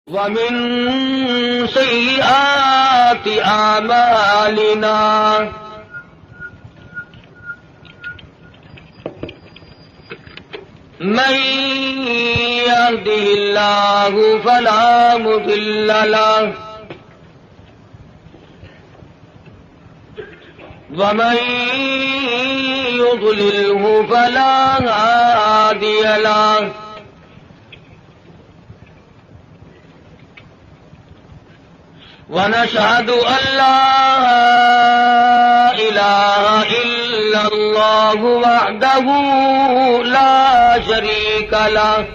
ومن سيئات أعمالنا من يهده الله فلا مضل له ومن يضلله فلا هادي له ونشهد أن لا إله إلا الله وحده لا شريك له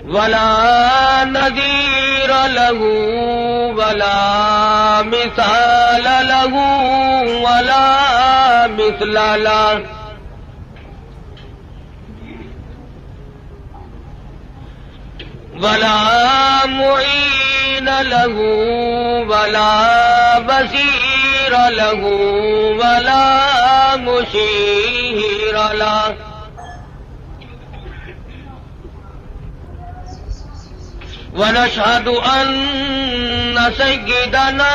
ولا نذير له ولا مثال له ولا مثل له ولا معين له ولا بصير له ولا مشير له ونشهد أن سيدنا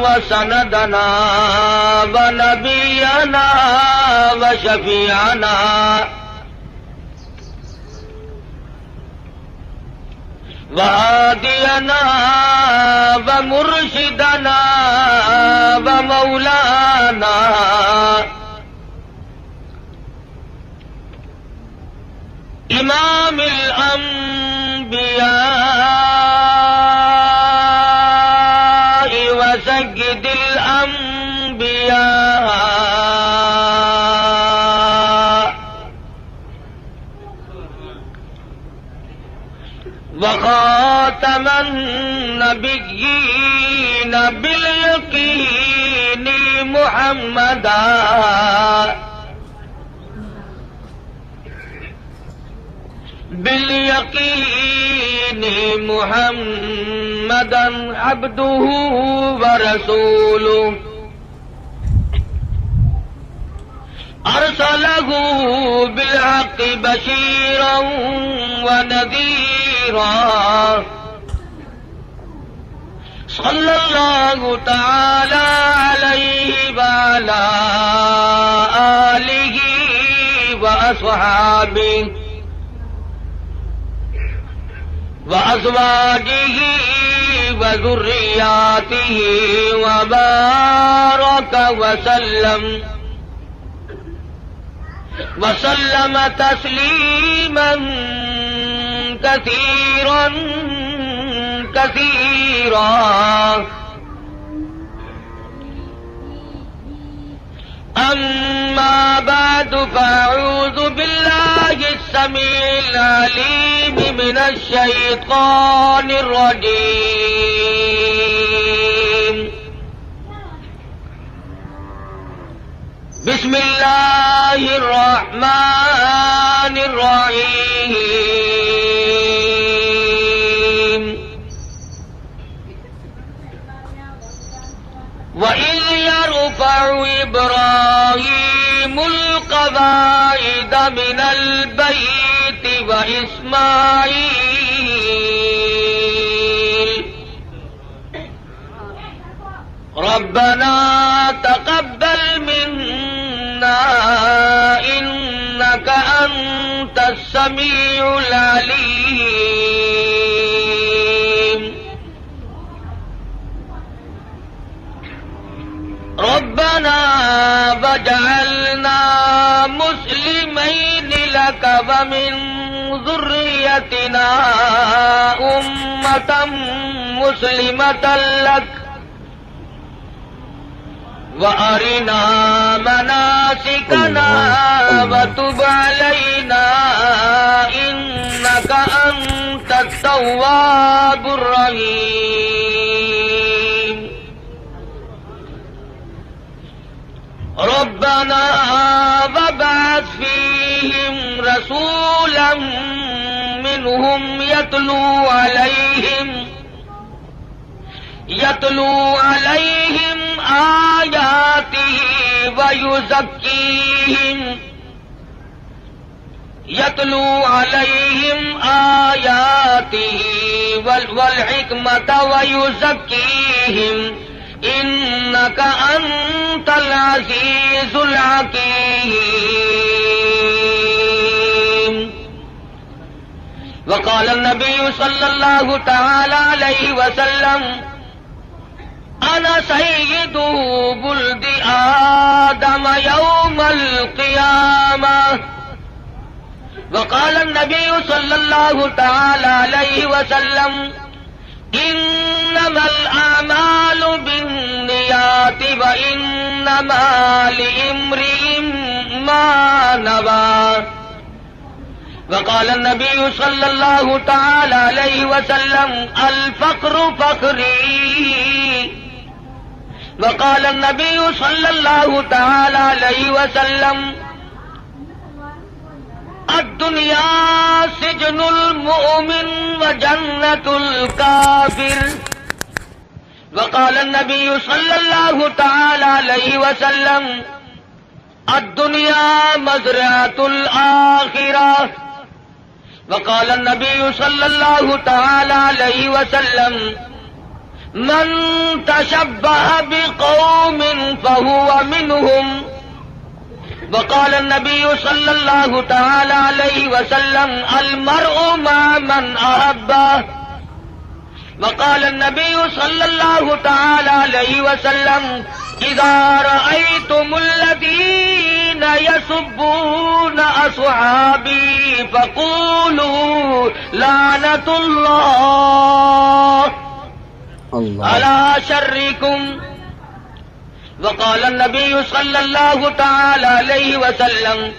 وسندنا ونبينا وشفيعنا وهادينا ومرشدنا ومولانا إمام الأنبياء وسيد الأنبياء وخاتم النبيين باليقين محمدا عبده ورسوله أرسله بالحق بشيرا ونذيرا صلى الله تعالى عليه وعلى آله وأصحابه وأزواجه وذرياته وبارك وسلم تسليما كثيرا كثيرا. أما بعد فأعوذ بالله السميع العليم من الشيطان الرجيم. بسم الله الرحمن الرحيم. وإذ يرفع إبراهيم القواعد من البيت وإسماعيل ربنا تقبل منا إنك أنت السميع العليم. ربنا واجعلنا مسلمين لك ومن ذريتنا أمة مسلمة لك وأرنا مناسكنا وتب علينا إنك أنت التواب الرحيم. ربنا وابعث فيهم رسولا منهم يتلو عليهم آياته ويزكيهم يتلو عليهم آياته والحكمة ويزكيهم إنك أنت العزيز الحكيم. وقال النبي صلى الله تعالى عليه وسلم أنا سيد ولد آدم يوم القيامة. وقال النبي صلى الله تعالى عليه وسلم إنما الأعمال بالنيات وإنما لامرئ ما نوى. وقال النبي صلى الله تعالى عليه وسلم الفقر فقري. وقال النبي صلى الله تعالى عليه وسلم الدنيا سجن المؤمن وجنة الكافر. وقال النبي صلى الله تعالى عليه وسلم الدنيا مزرعة الآخرة. وقال النبي صلى الله تعالى عليه وسلم من تشبه بقوم فهو منهم. وقال النبي صلى الله تعالى عليه وسلم المرء مع من أحبه. وقال النبي صلى الله تعالى عليه وسلم إذا رأيتم الذين يسبون أصحابي فقولوا لعنة الله على شركم. وقال النبي صلى الله تعالى عليه وسلم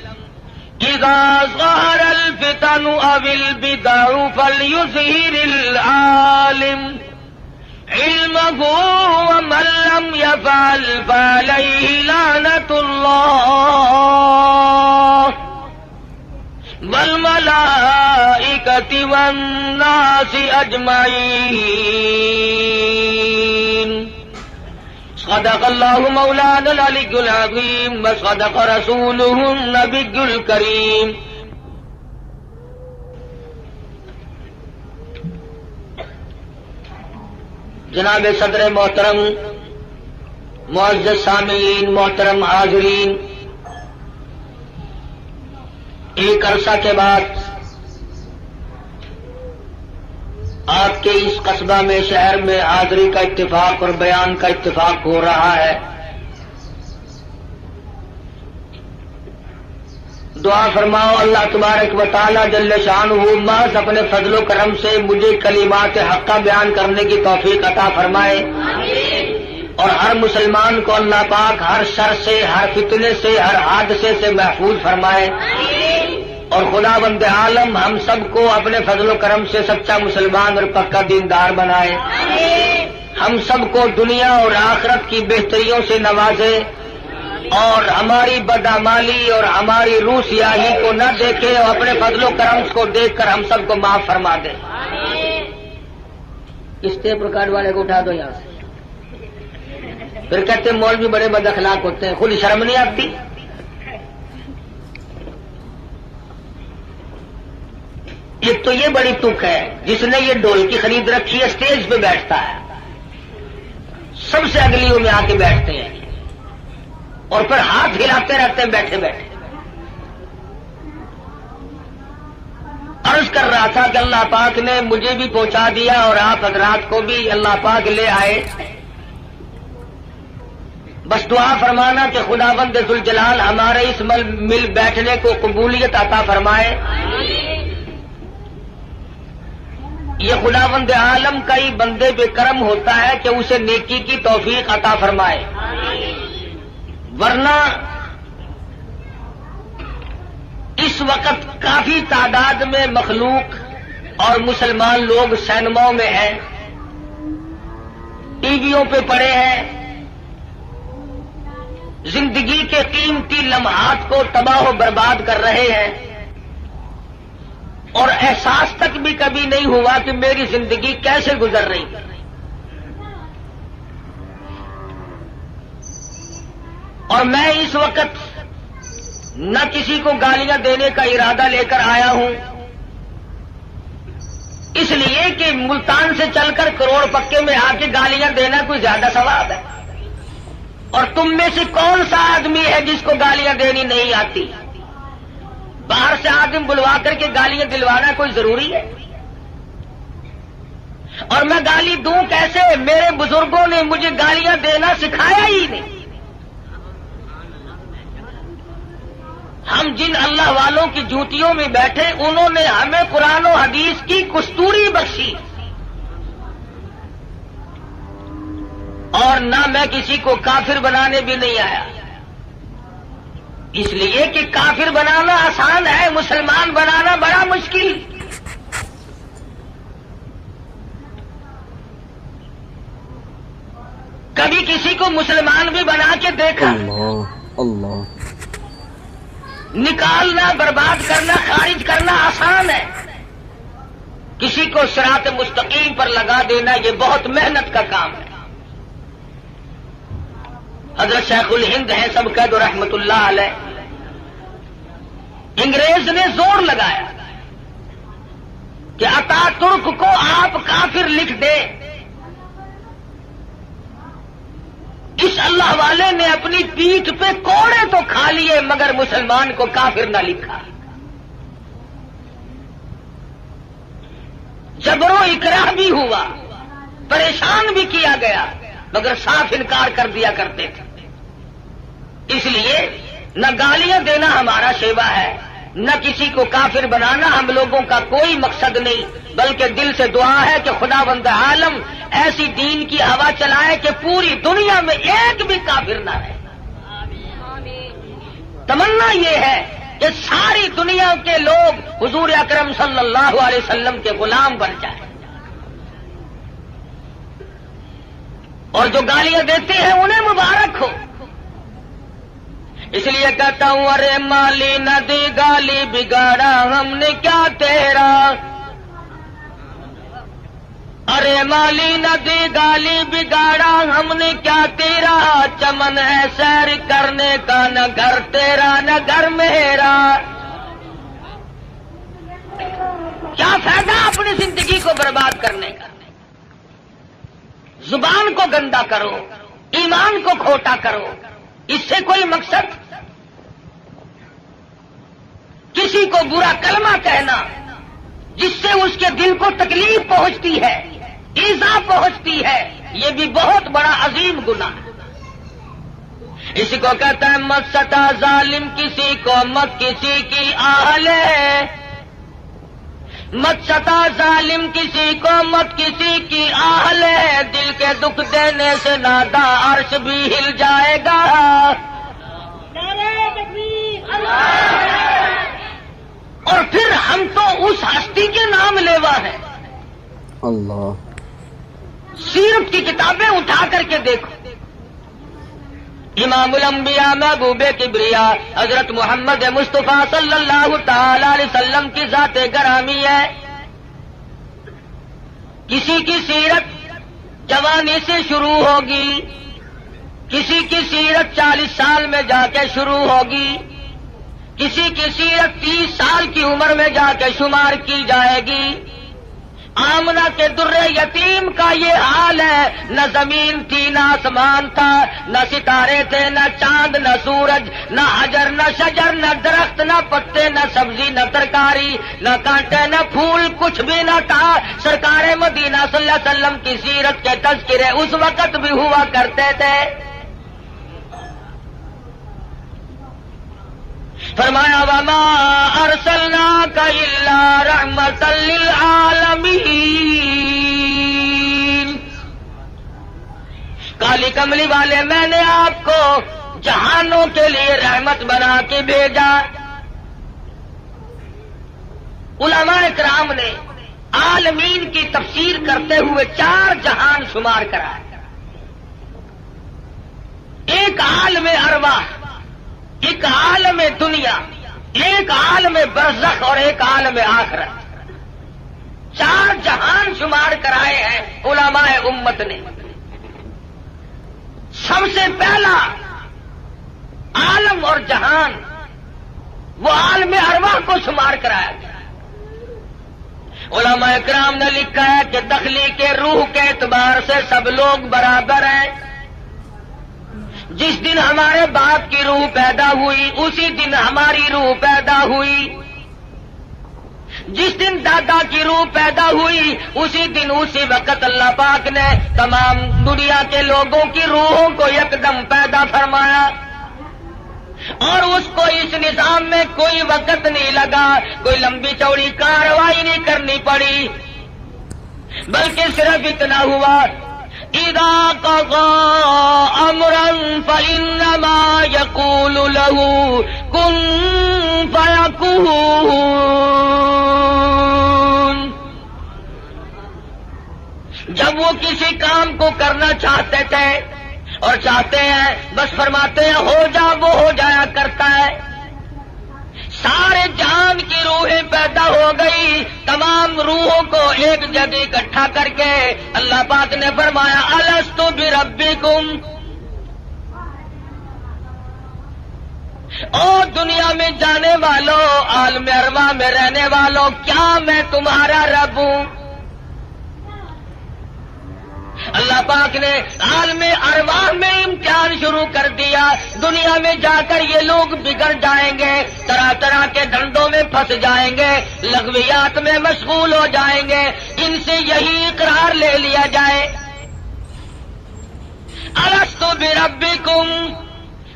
إذا ظهر الفتن أو البدع فليظهر العالم علمه ومن لم يفعل فعليه لعنة الله والملائكة والناس أجمعين. صدق الله مولانا العلي العظيم وصدق رسوله النبي الكريم. جناب صدر محترم، معزز سامعین، محترم حاضرین، ایک عرصہ کے بعد آپ کے اس قصبہ میں، شہر میں حاضری کا اتفاق اور بیان کا اتفاق ہو رہا ہے. دعا فرماؤ اللہ تبارک و تعالی جل شانہ محض اپنے فضل و کرم سے مجھے کلمات حقہ بیان کرنے کی توفیق عطا فرمائے، اور ہر مسلمان کو اللہ پاک ہر شر سے، ہر فتنے سے، ہر حادثے سے محفوظ فرمائے، اور خداوند عالم ہم سب کو اپنے فضل و کرم سے سچا مسلمان اور پکا دیندار بنائے، ہم سب کو دنیا اور آخرت کی بہتریوں سے نوازے، اور ہماری بدعمالی اور ہماری روح سیاہی کو نہ دیکھے، اور اپنے فضل و کرم کو دیکھ کر ہم سب کو معاف فرما دے. اس ٹیپ ریکارڈ والے کو اٹھا دو یہاں سے. پھر کہتے ہیں مولوی بڑے بد اخلاق ہوتے ہیں، خود شرم نہیں آتی؟ ایک تو یہ بڑی تک ہے جس نے یہ ڈھولکی خرید رکھی ہے، اسٹیج پہ بیٹھتا ہے، سب سے اگلیوں میں آ کے بیٹھتے ہیں اور پھر ہاتھ ہلاتے رہتے ہیں بیٹھے بیٹھے. عرض کر رہا تھا کہ اللہ پاک نے مجھے بھی پہنچا دیا اور آپ حضرات کو بھی اللہ پاک لے آئے. بس دعا فرمانا کہ خداوند ذوالجلال ہمارے اس مل بیٹھنے کو قبولیت عطا فرمائے. یہ خداوند عالم کا ہی بندے بے کرم ہوتا ہے کہ اسے نیکی کی توفیق عطا فرمائے، ورنہ اس وقت کافی تعداد میں مخلوق اور مسلمان لوگ سینماؤں میں ہیں، ٹی ویوں پہ پڑے ہیں، زندگی کے قیمتی لمحات کو تباہ و برباد کر رہے ہیں، اور احساس تک بھی کبھی نہیں ہوا کہ میری زندگی کیسے گزر رہی. اور میں اس وقت نہ کسی کو گالیاں دینے کا ارادہ لے کر آیا ہوں، اس لیے کہ ملتان سے چل کر کروڑ پکے میں آ کے گالیاں دینا کوئی زیادہ ثواب ہے۔ اور تم میں سے کون سا آدمی ہے جس کو گالیاں دینی نہیں آتی؟ باہر سے آدمی بلوا کر کے گالیاں دلوانا کوئی ضروری ہے؟ اور میں گالی دوں کیسے؟ میرے بزرگوں نے مجھے گالیاں دینا سکھایا ہی نہیں۔ ہم جن اللہ والوں کی جوتیوں میں بیٹھے انہوں نے ہمیں قرآن و حدیث کی کستوری بخشی، اور نہ میں کسی کو کافر بنانے بھی نہیں آیا، اس لیے کہ کافر بنانا آسان ہے، مسلمان بنانا بڑا مشکل۔ کبھی کسی کو مسلمان بھی بنا کے دیکھا؟ اللہ نکالنا، برباد کرنا، خارج کرنا آسان ہے، کسی کو صراط مستقیم پر لگا دینا یہ بہت محنت کا کام ہے۔ حضرت شیخ الہند ہیں سب قید رحمت اللہ علیہ، انگریز نے زور لگایا کہ اتا ترک کو آپ کافر لکھ دیں۔ اس اللہ والے نے اپنی پیٹھ پہ کوڑے تو کھا لیے مگر مسلمان کو کافر نہ لکھا۔ جبر و اکراہ بھی ہوا، پریشان بھی کیا گیا، مگر صاف انکار کر دیا کرتے تھے۔ اس لیے نہ گالیاں دینا ہمارا شیوا ہے، نہ کسی کو کافر بنانا ہم لوگوں کا کوئی مقصد نہیں، بلکہ دل سے دعا ہے کہ خدا بند عالم ایسی دین کی ہوا چلائے کہ پوری دنیا میں ایک بھی کافر نہ رہے۔ تمنا یہ ہے کہ ساری دنیا کے لوگ حضور اکرم صلی اللہ علیہ وسلم کے غلام بن جائیں، اور جو گالیاں دیتے ہیں انہیں مبارک ہو۔ اس لیے کہتا ہوں ارے مالی ندی گالی بگاڑا ہم نے کیا تیرا، ارے مالی ندی گالی بگاڑا ہم نے کیا تیرا، چمن ہے سیر کرنے کا نہ گھر تیرا نہ گھر میرا۔ کیا فائدہ اپنی زندگی کو برباد کرنے کا؟ زبان کو گندا کرو، ایمان کو کھوٹا کرو، اس سے کوئی مقصد؟ کسی کو برا کلمہ کہنا جس سے اس کے دل کو تکلیف پہنچتی ہے، ایذا پہنچتی ہے، یہ بھی بہت بڑا عظیم گناہ ہے۔ اسی کو کہتا ہے مت ستا ظالم کسی کو مت کسی کی آہلے، مت ستا ظالم کسی کو مت کسی کی آہلے، دل کے دکھ دینے سے نادا عرش بھی ہل جائے گا۔ اور پھر ہم تو اس ہستی کے نام لیوا ہیں۔ اللہ سیرت کی کتابیں اٹھا کر کے دیکھو، امام الانبیاء محبوب کبریا حضرت محمد مصطفیٰ صلی اللہ تعالی علیہ وسلم کی ذات گرامی ہے۔ کسی کی سیرت جوانی سے شروع ہوگی، کسی کی سیرت 40 سال میں جا کے شروع ہوگی، کسی کی سیرت 30 سال کی عمر میں جا کے شمار کی جائے گی۔ آمنہ کے در یتیم کا یہ حال ہے، نہ زمین تھی نہ آسمان تھا، نہ ستارے تھے نہ چاند نہ سورج، نہ حجر نہ شجر، نہ درخت نہ پتے، نہ سبزی نہ ترکاری، نہ کانٹے نہ پھول، کچھ بھی نہ تھا۔ سرکار مدینہ صلی اللہ علیہ وسلم کی سیرت کے تذکرے اس وقت بھی ہوا کرتے تھے۔ فرمایا وما ارسلناک الا رحمۃ للعالمین، کالی کملی والے میں نے آپ کو جہانوں کے لیے رحمت بنا کے بھیجا۔ علماء کرام نے عالمین کی تفسیر کرتے ہوئے 4 جہان شمار کرا ہے۔ ایک عالم ارواح، ایک عالم دنیا، ایک عالم برزخ اور ایک عالم آخرت، 4 جہان شمار کرائے ہیں علماء امت نے۔ سب سے پہلا عالم اور جہان وہ عالم ارواح کو شمار کرایا گیا۔ علماء اکرام نے لکھا ہے کہ تخلیق روح کے اعتبار سے سب لوگ برابر ہیں۔ جس دن ہمارے باپ کی روح پیدا ہوئی اسی دن ہماری روح پیدا ہوئی، جس دن دادا کی روح پیدا ہوئی اسی دن اسی وقت اللہ پاک نے تمام دنیا کے لوگوں کی روحوں کو یکدم پیدا فرمایا، اور اس کو اس نظام میں کوئی وقت نہیں لگا، کوئی لمبی چوڑی کارروائی نہیں کرنی پڑی، بلکہ صرف اتنا ہوا اذا قضى امرا فانما يقول له كن فيكون۔ جب وہ کسی کام کو کرنا چاہتے تھے اور چاہتے ہیں بس فرماتے ہیں ہو جا، وہ ہو جایا کرتا ہے۔ سارے جان کی روحیں پیدا ہو گئی، تمام روحوں کو ایک جگہ اکٹھا کر کے اللہ پاک نے فرمایا الست بربکم، او دنیا میں جانے والوں، عالم ارواح میں رہنے والوں، کیا میں تمہارا رب ہوں؟ اللہ پاک نے عالم ارواح میں امتحان شروع کر دیا۔ دنیا میں جا کر یہ لوگ بگڑ جائیں گے، طرح طرح کے دھندوں میں پھنس جائیں گے، لغویات میں مشغول ہو جائیں گے، ان سے یہی اقرار لے لیا جائے الست بربکم۔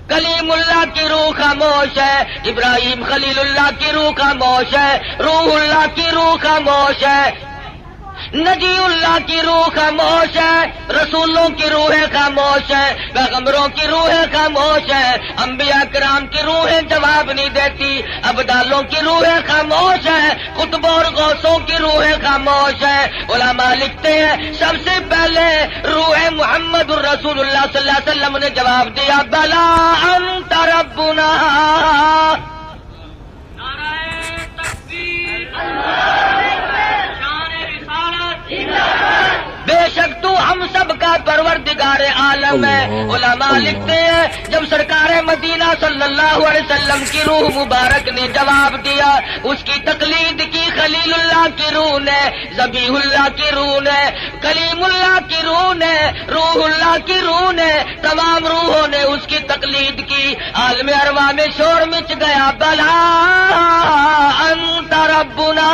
کلیم اللہ کی روح خاموش ہے، ابراہیم خلیل اللہ کی روح خاموش ہے، روح اللہ کی روح خاموش ہے، نجی اللہ کی روح خاموش ہے، رسولوں کی روحیں خاموش ہے، پیغمبروں کی روحیں خاموش ہے، انبیاء کرام کی روحیں جواب نہیں دیتی، ابدالوں کی روحیں خاموش ہے، قطبوں اور غوثوں کی روحیں خاموش ہے۔ علماء لکھتے ہیں سب سے پہلے روح محمد الرسول اللہ صلی اللہ علیہ وسلم نے جواب دیا بلا انت ربنا۔ بے شک تو ہم سب کا پروردگار عالم ہے۔ علماء لکھتے ہیں جب سرکار مدینہ صلی اللہ علیہ وسلم کی روح مبارک نے جواب دیا، اس کی تقلید کی خلیل اللہ کی روح نے، ذبیح اللہ کی روح نے، کلیم اللہ کی روح نے، روح اللہ کی روح نے، تمام روحوں نے اس کی تقلید کی۔ عالم ارواح میں شور مچ گیا بلا انت ربنا۔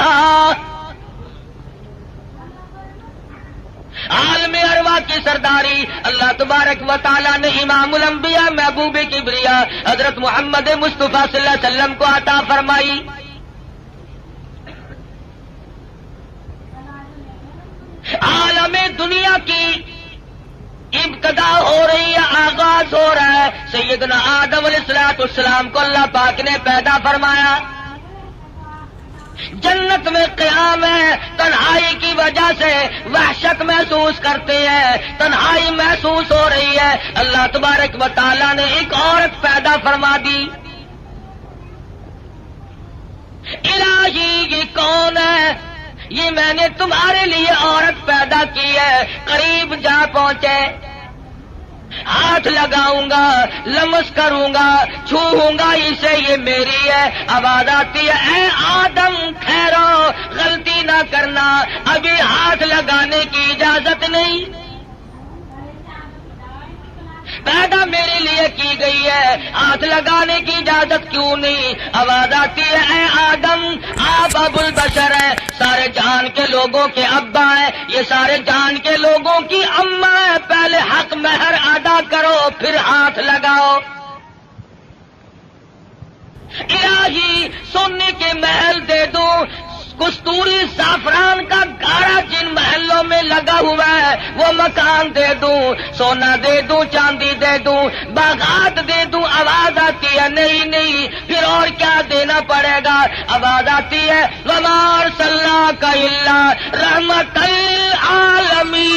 عالم ارواح کی سرداری اللہ تبارک و تعالیٰ نے امام الانبیاء محبوب کبریا حضرت محمد مصطفیٰ صلی اللہ علیہ وسلم کو عطا فرمائی۔ عالم دنیا کی ابتدا ہو رہی ہے، آغاز ہو رہا ہے۔ سیدنا آدم علیہ السلام کو اللہ پاک نے پیدا فرمایا، جنت میں قیام ہے، تنہائی کی وجہ سے وحشت محسوس کرتے ہیں، تنہائی محسوس ہو رہی ہے، اللہ تبارک و تعالیٰ نے ایک عورت پیدا فرما دی۔ الہی یہ کون ہے؟ یہ میں نے تمہارے لیے عورت پیدا کی ہے۔ قریب جا پہنچے، ہاتھ لگاؤں گا، لمس کروں گا، چھوؤں گا اسے، یہ میری ہے۔ آواز آتی ہے اے آدم ٹھہرو، غلطی نہ کرنا، ابھی ہاتھ لگانے کی اجازت نہیں، پیدا میرے لیے کی گئی ہے، ہاتھ لگانے کی اجازت کیوں نہیں؟ آواز آتی ہے اے آدم آپ ابو البشر ہیں، سارے جہان کے لوگوں کے ابا ہیں، یہ سارے جہان کے لوگوں کی اماں ہیں، پہلے حق مہر ادا کرو پھر ہاتھ لگاؤ۔ الہی سونے کے محل دے دوں، کستوری زعفران کا گارا جن محلوں میں لگا ہوا ہے وہ مکان دے دوں، سونا دے دوں، چاندی دے دوں، باغات دے دوں۔ آواز آتی ہے نہیں نہیں، پھر اور کیا دینا پڑے گا؟ آواز آتی ہے وما ارسلناک الا رحمۃ للعالمین۔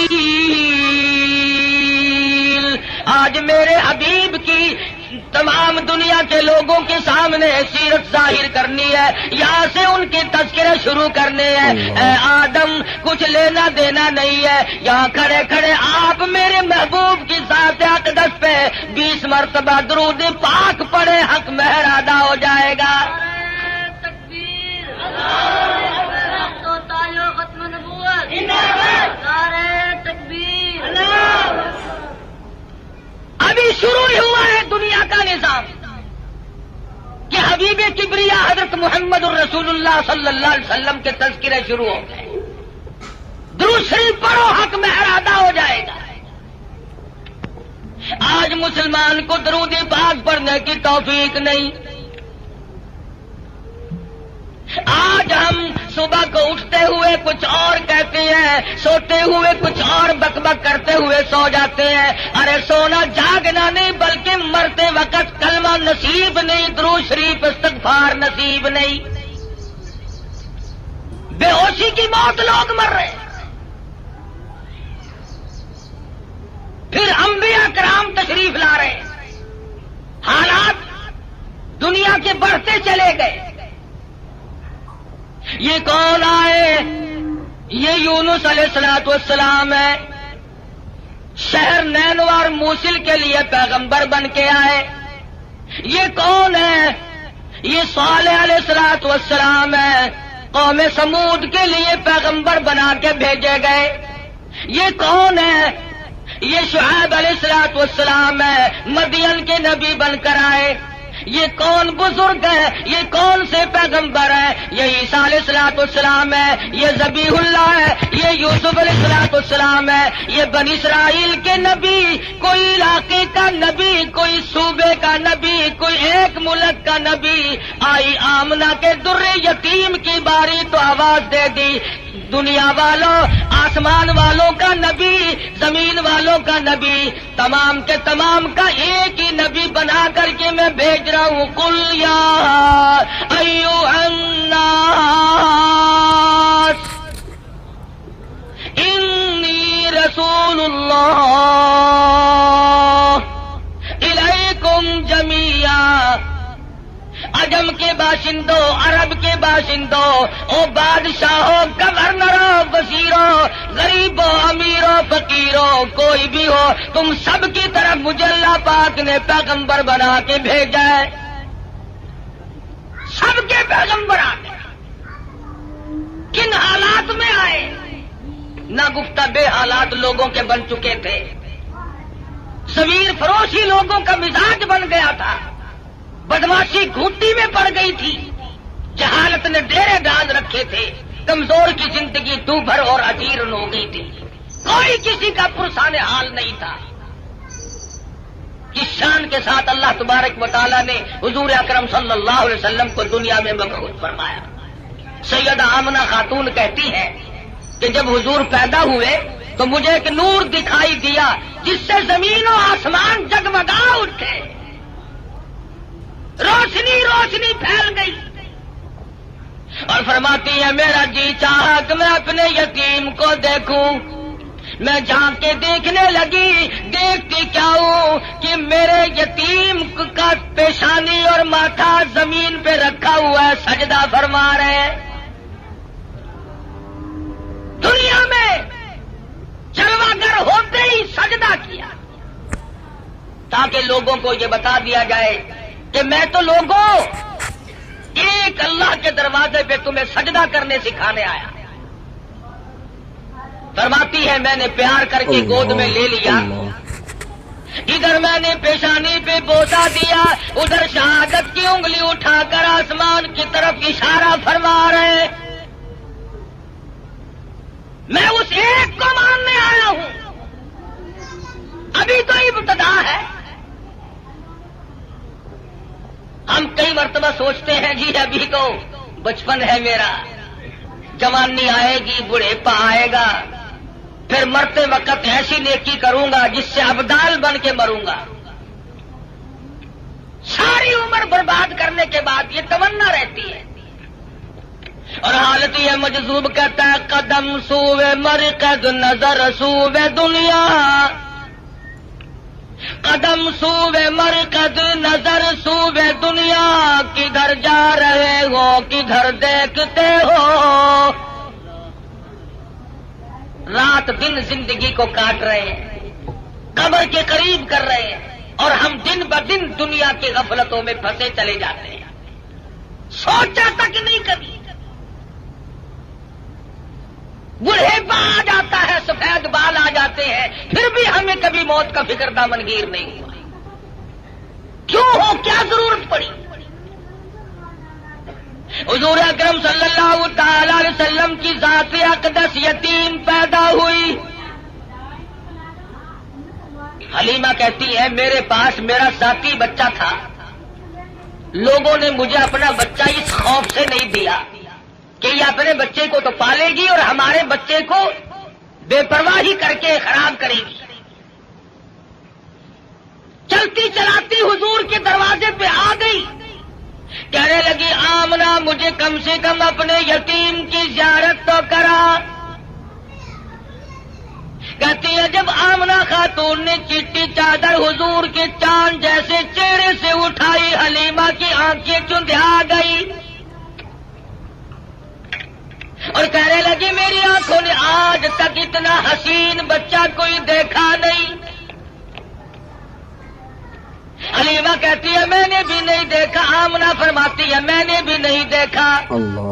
آج میرے حبیب کی تمام دنیا کے لوگوں کے سامنے سیرت ظاہر کرنی ہے، یہاں سے ان کے تذکرے شروع کرنے ہیں۔ اے آدم کچھ لینا دینا نہیں ہے، یہاں کھڑے کھڑے آپ میرے محبوب کی ذات اقدس پہ 20 مرتبہ درود پاک پڑھے، حق مہر ادا ہو جائے گا۔ تو تاجو ختم نبوت نعرہ تکبیر ابھی شروع ہی ہوا ہے دنیا کا نظام کہ حبیب کبریا حضرت محمد الرسول اللہ صلی اللہ علیہ وسلم کے تذکرے شروع ہو گئے. درود شریف پڑھو حق میں ادا ہو جائے گا. آج مسلمان کو درود پاک پڑھنے کی توفیق نہیں. آج ہم صبح کو اٹھتے ہوئے کچھ اور کہتے ہیں, سوتے ہوئے کچھ اور بک بک کرتے ہوئے سو جاتے ہیں. ارے سونا جاگنا نہیں بلکہ مرتے وقت کلمہ نصیب نہیں, درود شریف استغفار نصیب نہیں. بے ہوشی کی موت لوگ مر رہے ہیں. پھر انبیاء کرام تشریف لا رہے ہیں. حالات دنیا کے بڑھتے چلے گئے. یہ کون آئے؟ یہ یونس علیہ السلام ہے. شہر نینوار موصل کے لیے پیغمبر بن کے آئے. یہ کون ہے؟ یہ صالح علیہ السلام ہے. قوم سمود کے لیے پیغمبر بنا کے بھیجے گئے. یہ کون ہے؟ یہ شعیب علیہ السلام ہے. مدین کے نبی بن کر آئے. یہ کون بزرگ ہے؟ یہ کون سے پیغمبر ہے؟ یہ عیسیٰ علیہ السلام ہے. یہ ذبیح اللہ ہے. یہ یوسف علیہ السلام ہے. یہ بنی اسرائیل کے نبی, کوئی علاقے کا نبی, کوئی صوبے کا نبی, کوئی ایک ملک کا نبی. آئی آمنہ کے در یتیم کی باری تو آواز دے دی, دنیا والوں, آسمان والوں کا نبی, زمین والوں کا نبی, تمام کے تمام کا ایک ہی نبی بنا کر کے میں بھیج رہا ہوں. قل یا ایھا الناس انی رسول اللہ الیکم جمیعا. عجم کے باشندوں, عرب کے باشندوں, او بادشاہوں, گورنروں, وزیروں, غریبوں, امیروں, فقیروں, کوئی بھی ہو, تم سب کی طرف مجھے اللہ پاک نے پیغمبر بنا کے بھیجا ہے. سب کے پیغمبر آتے. کن حالات میں آئے؟ نہ گفتہ بے حالات لوگوں کے بن چکے تھے. ضمیر فروشی لوگوں کا مزاج بن گیا تھا. بدماشی گھوٹی میں پڑ گئی تھی. جہالت نے ڈیرے ڈال رکھے تھے. کمزور کی زندگی دو بھر اور اجیرن ہو گئی تھی. کوئی کسی کا پرسان حال نہیں تھا. اس شان کے ساتھ اللہ تبارک و تعالیٰ نے حضور اکرم صلی اللہ علیہ وسلم کو دنیا میں مبعوث فرمایا. سیدہ آمنہ خاتون کہتی ہیں کہ جب حضور پیدا ہوئے تو مجھے ایک نور دکھائی دیا جس سے زمین و آسمان جگمگا اٹھے. روشنی روشنی پھیل گئی اور فرماتی ہے میرا جی چاہا کہ میں اپنے یتیم کو دیکھوں. میں جھانک کے دیکھنے لگی. دیکھتی کیا ہوں کہ میرے یتیم کا پیشانی اور ماتھا زمین پہ رکھا ہوا ہے, سجدہ فرما رہے ہیں. دنیا میں جلوہ گر ہوتے ہی سجدہ کیا تاکہ لوگوں کو یہ بتا دیا جائے کہ میں تو لوگوں ایک اللہ کے دروازے پہ تمہیں سجدہ کرنے سکھانے آیا. فرماتی ہے میں نے پیار کر کے گود میں لے لیا. ادھر میں نے پیشانی پہ بوسا دیا, ادھر شہادت کی انگلی اٹھا کر آسمان کی طرف اشارہ فرما رہے. میں اس ایک کو ماننے آیا ہوں. ابھی تو ابتدا ہے. ہم کئی مرتبہ سوچتے ہیں جی ابھی تو بچپن ہے میرا, جوانی آئے گی, بڑھیپا آئے گا, پھر مرتے وقت ایسی نیکی کروں گا جس سے ابدال بن کے مروں گا. ساری عمر برباد کرنے کے بعد یہ تمنا رہتی ہے. اور حالت یہ مجذوب کہتا ہے قدم سوے مرکز نظر سوے دنیا, قدم سوے مرکز نظر سوے دنیا, کدھر جا رہے ہو کدھر دیکھتے ہو. رات دن زندگی کو کاٹ رہے ہیں, قبر کے قریب کر رہے ہیں, اور ہم دن بدن دنیا کی غفلتوں میں پھنسے چلے جاتے ہیں. سوچا تک نہیں کبھی بڑھےپا آ جاتا ہے، سفید بال آ جاتے ہیں، پھر بھی ہمیں کبھی موت کا فکر دامنگیر نہیں ہوا. کیوں ہو؟ کیا ضرورت پڑی؟ حضور اکرم صلی اللہ تعالی علیہ وسلم کی ذات اقدس یتیم پیدا ہوئی. حلیمہ کہتی ہے میرے پاس میرا ساتھی بچہ تھا، لوگوں نے مجھے اپنا بچہ اس خوف سے نہیں دیا کہ یہ اپنے بچے کو تو پالے گی اور ہمارے بچے کو بے پرواہی کر کے خراب کرے گی. چلتی چلاتی حضور کے دروازے پہ آ گئی، کہنے لگی آمنہ مجھے کم سے کم اپنے یتیم کی زیارت تو کرا. کہتی ہے جب آمنہ خاتون نے چٹی چادر حضور کے چاند جیسے چہرے سے اٹھائی، حلیمہ کی آنکھیں چندھا گئی اور کہنے لگی میری آنکھوں نے آج تک اتنا حسین بچہ کوئی دیکھا نہیں. حلیمہ کہتی ہے میں نے بھی نہیں دیکھا. آمنہ فرماتی ہے میں نے بھی نہیں دیکھا. اللہ.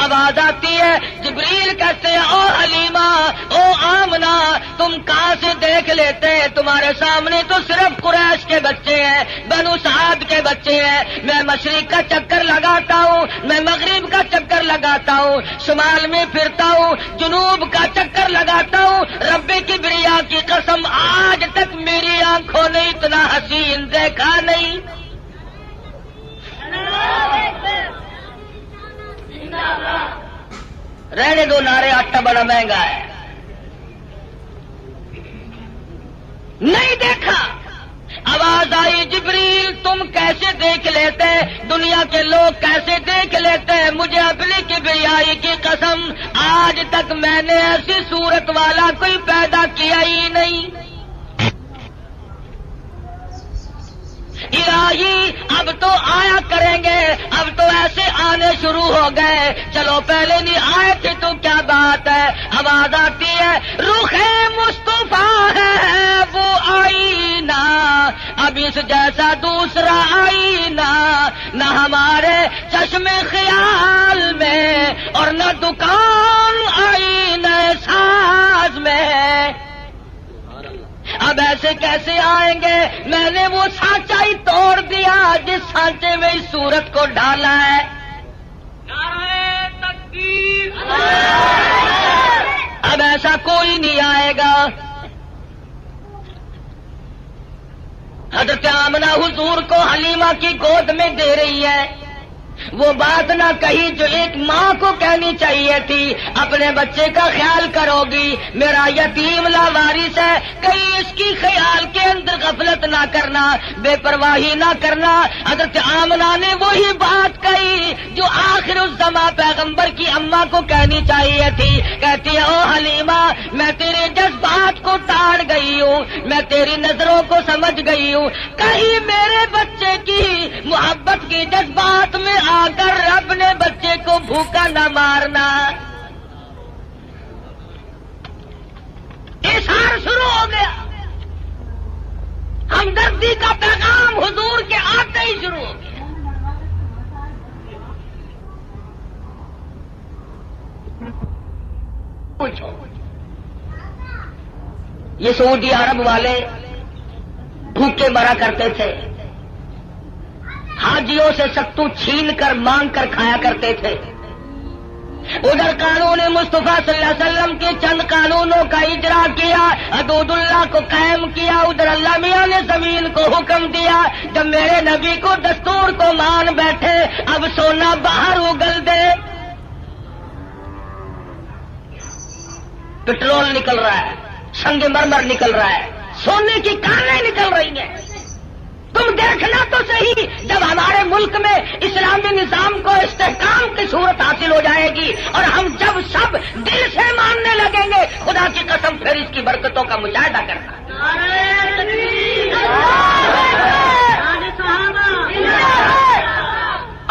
آواز آتی ہے، جبریل کہتے ہیں او حلیمہ او آمنہ تم کہاں سے دیکھ لیتے ہیں؟ تمہارے سامنے تو صرف قریش کے بچے ہیں، بنو سعد کے بچے ہیں. میں مشرق کا چکر لگاتا ہوں، میں مغرب کا چکر لگاتا ہوں، شمال میں پھرتا ہوں، جنوب کا چکر لگاتا ہوں. رب کبریا کی قسم آج تک میری آنکھوں نے اتنا حسین دیکھا نہیں. رہنے دو نعرے، آٹا بڑا مہنگا ہے. نہیں دیکھا. آواز آئی جبریل تم کیسے دیکھ لیتے؟ دنیا کے لوگ کیسے دیکھ لیتے؟ مجھے اپنی کبریائی کی قسم آج تک میں نے ایسی صورت والا کوئی پیدا کیا ہی نہیں. الہی اب تو آیا کریں گے، اب تو ایسے آنے شروع ہو گئے. چلو پہلے نہیں آئے تھے تو کیا بات ہے. آواز آتی ہے رخ مصطفیٰ ہے وہ آئینہ، اب اس جیسا دوسرا آئینہ نہ ہمارے چشم خیال میں اور نہ دکان آئینہ ساز میں. اب ایسے کیسے آئیں گے؟ میں نے وہ سانچا ہی توڑ دیا جس سانچے میں اس صورت کو ڈالا ہے. نعرہ تکبیر. اب ایسا کوئی نہیں آئے گا. حضرت آمنہ حضور کو حلیمہ کی گود میں دے رہی ہے. وہ بات نہ کہی جو ایک ماں کو کہنی چاہیے تھی، اپنے بچے کا خیال کرو گی، میرا یتیم لاوارث ہے، کہیں اس کی خیال کے اندر غفلت نہ کرنا، بے پرواہی نہ کرنا. حضرت آمنہ نے وہی بات کہی جو آخر الزمان پیغمبر کی اماں کو کہنی چاہیے تھی. کہتی ہے او حلیمہ میں تیرے جذبات کو ٹاڑ گئی ہوں، میں تیری نظروں کو سمجھ گئی ہوں، کہیں میرے بچے کی محبت کے جذبات میں آ کر اپنے بچے کو بھوکا نہ مارنا. اظہار شروع ہو گیا. ہمدردی کا پیغام حضور کے آتے ہی شروع ہو گیا. پوچھو یہ سعودی عرب والے بھوکے مرا کرتے تھے، حاجیوں سے ستو چھین کر مانگ کر کھایا کرتے تھے. ادھر قانون مصطفیٰ صلی اللہ علیہ وسلم کے چند قانونوں کا اجرا کیا، حدود اللہ کو قائم کیا. ادھر اللہ میاں نے زمین کو حکم دیا جب میرے نبی کو دستور کو مان بیٹھے اب سونا باہر اگل دے. پٹرول نکل رہا ہے، سنگ مرمر نکل رہا ہے، سونے کی کانیں نکل رہی ہیں. تم دیکھنا تو صحیح جب ہمارے ملک میں اسلامی نظام کو استحکام کی صورت حاصل ہو جائے گی اور ہم جب سب دل سے ماننے لگیں گے، خدا کی قسم پھر اس کی برکتوں کا مشاہدہ کرنا.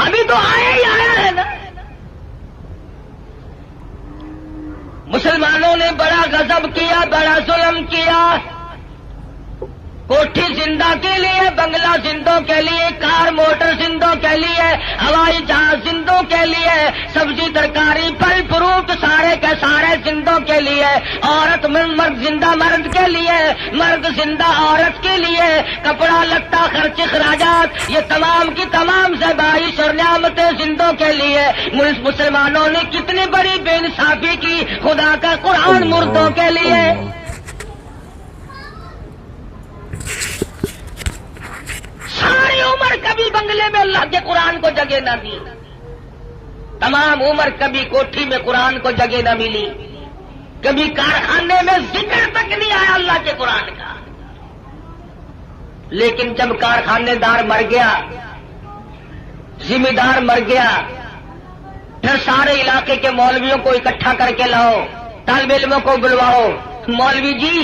ابھی تو آیا ہی آیا ہے نا. مسلمانوں نے بڑا غضب کیا، بڑا ظلم کیا. کوٹھی زندہ کے لیے، بنگلہ زندوں کے لیے، کار موٹر زندوں کے لیے، ہوائی جہاز زندوں کے لیے، سبزی ترکاری پھل فروٹ سارے کے سارے زندوں کے لیے، عورت مرد زندہ مرد کے لیے، مرد زندہ عورت کے لیے، کپڑا لتا خرچ اخراجات یہ تمام کی تمام زیبائش اور نعمتیں زندوں کے لیے۔ مسلمانوں نے کتنی بڑی بے انصافی کی، خدا کا قرآن مردوں کے لیے۔ ساری عمر کبھی بنگلے میں اللہ کے قرآن کو جگہ نہ دی، تمام عمر کبھی کوٹھی میں قرآن کو جگہ نہ ملی، کبھی کارخانے میں ذکر تک نہیں آیا اللہ کے قرآن کا۔ لیکن جب کارخانے دار مر گیا، ذمہ دار مر گیا، پھر سارے علاقے کے مولویوں کو اکٹھا کر کے لاؤ، طالب علموں کو بلواؤ، مولوی جی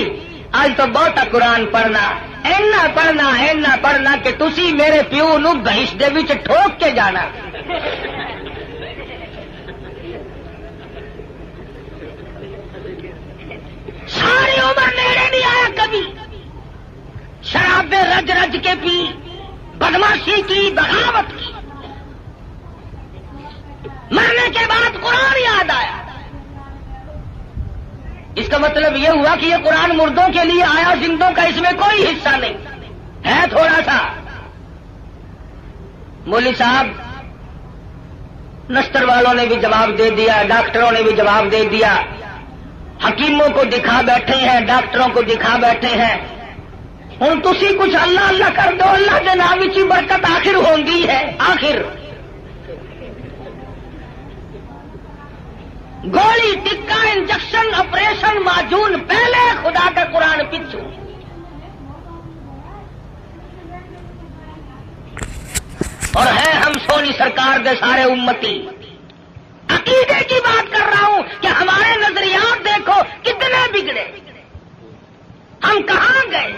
آج تو بہت قرآن پڑھنا، اینا پڑھنا کہ تسی میرے پیو نو بہش دے وچ ٹھوک کے جانا۔ ساری عمر نیڑے نہیں آیا کبھی، شرابیں رج رج کے پی، بدماشی کی، بغاوت کی، مرنے کے بعد قرآن یاد آیا۔ اس کا مطلب یہ ہوا کہ یہ قرآن مردوں کے لیے آیا، زندوں کا اس میں کوئی حصہ نہیں ہے، تھوڑا سا۔ مولوی صاحب نستر والوں نے بھی جواب دے دیا، ڈاکٹروں نے بھی جواب دے دیا، حکیموں کو دکھا بیٹھے ہیں، ڈاکٹروں کو دکھا بیٹھے ہیں۔ ہوں تسی کچھ اللہ اللہ کر دو، اللہ کے نام کی برکت آخر ہوندی ہے۔ آخر گولی ٹکا انجیکشن آپریشن معجون پہلے، خدا کا قرآن پچھو۔ اور ہے ہم سونی سرکار دے سارے امتی۔ عقیدے کی بات کر رہا ہوں کہ ہمارے نظریات دیکھو کتنے بگڑے، ہم کہاں گئے؟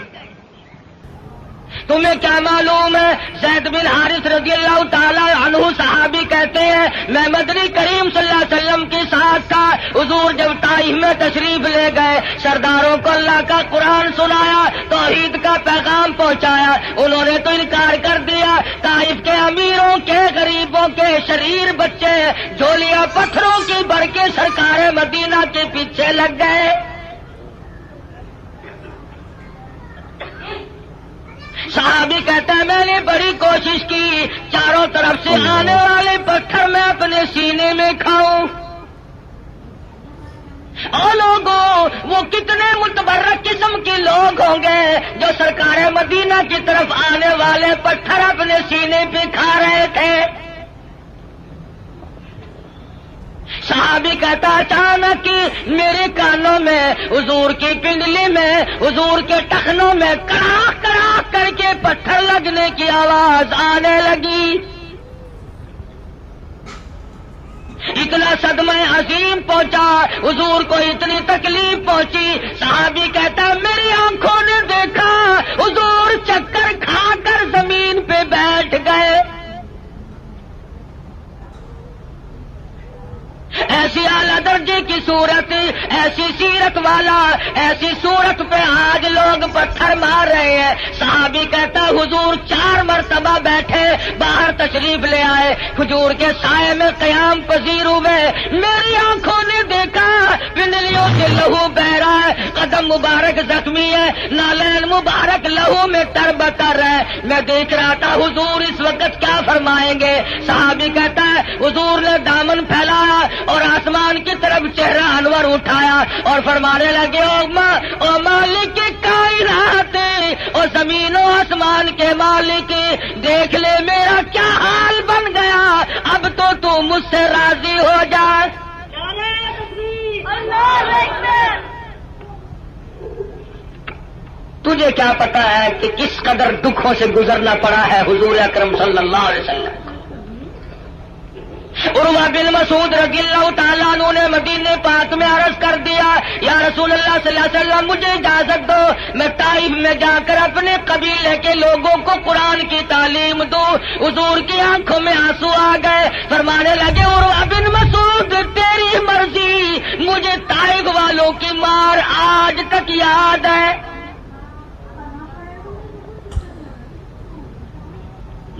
تمہیں کیا معلوم ہے؟ زید بن حارث رضی اللہ تعالی عنہ صحابی کہتے ہیں میں مدنی کریم صلی اللہ علیہ وسلم کے ساتھ تھا، حضور جب طائف میں تشریف لے گئے، سرداروں کو اللہ کا قرآن سنایا، توحید کا پیغام پہنچایا، انہوں نے تو انکار کر دیا۔ طائف کے امیروں کے، غریبوں کے، شریر بچے جھولیاں پتھروں کی بھر کے سرکار مدینہ کے پیچھے لگ گئے۔ صحابی کہتا ہے میں نے بڑی کوشش کی چاروں طرف سے آنے والے پتھر میں اپنے سینے میں کھاؤں۔ اور لوگوں وہ کتنے متبرک قسم کے لوگ ہوں گے جو سرکار مدینہ کی طرف آنے والے پتھر اپنے سینے پہ کھا رہے تھے۔ صحابی کہتا اچانک میرے کانوں میں، حضور کی پنڈلی میں، حضور کے ٹخنوں میں کڑاک کڑاک کر کے پتھر لگنے کی آواز آنے لگی۔ اتنا صدمہ عظیم پہنچا، حضور کو اتنی تکلیف پہنچی۔ صحابی کہتا میری آنکھوں نے دیکھا حضور چکر کھا کر زمین پہ بیٹھ گئے۔ ایسی اعلیٰ درجے کی صورت، ایسی سیرت والا، ایسی صورت پہ آج لوگ پتھر مار رہے ہیں۔ صحابی کہتا حضور 4 مرتبہ بیٹھے، باہر تشریف لے آئے، کھجور کے سائے میں قیام پذیر ہوئے۔ میری آنکھوں نے دیکھا پنڈلیوں سے لہو بہ رہا ہے، قدم مبارک زخمی ہے، نالین مبارک لہو میں تربتر ہے۔ میں دیکھ رہا تھا حضور اس وقت کیا فرمائیں گے۔ صحابی کہتا ہے حضور نے دامن پھیلایا اور آسمان کی طرف چہرہ انور اٹھایا اور فرمانے لگے او مالک کائنات، اور زمین و آسمان کے مالک، دیکھ لے میرا کیا حال بن گیا، اب تو مجھ سے راضی ہو جا۔ تجھے کیا پتا ہے کہ کس قدر دکھوں سے گزرنا پڑا ہے حضور اکرم صلی اللہ علیہ وسلم۔ عروہ بن مسعود رضی اللہ تعالیٰ عنہ نے مدینے پاک میں عرض کر دیا یا رسول اللہ صلی اللہ علیہ وسلم مجھے اجازت دو میں طائف میں جا کر اپنے قبیلے کے لوگوں کو قرآن کی تعلیم دوں۔ حضور کی آنکھوں میں آنسو آ گئے، فرمانے لگے عروہ بن مسعود تیری مرضی، مجھے طائف والوں کی مار آج تک یاد ہے۔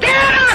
13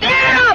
13